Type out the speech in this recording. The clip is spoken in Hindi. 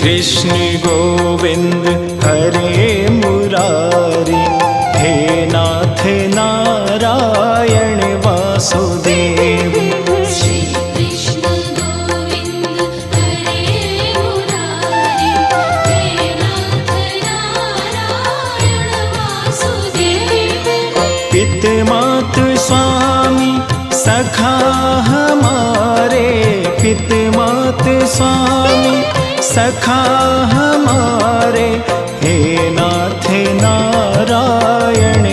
कृष्ण गोविंद हरे मुरारी, हे नाथ नारायण वासुदेव। श्री कृष्ण गोविंद हरे मुरारी, हे नाथ नारायण वासुदेव। पिता मातु स्वामी सखा हमारे, पिता मातु स्वामी सखा हमारे, हे नाथ नारायण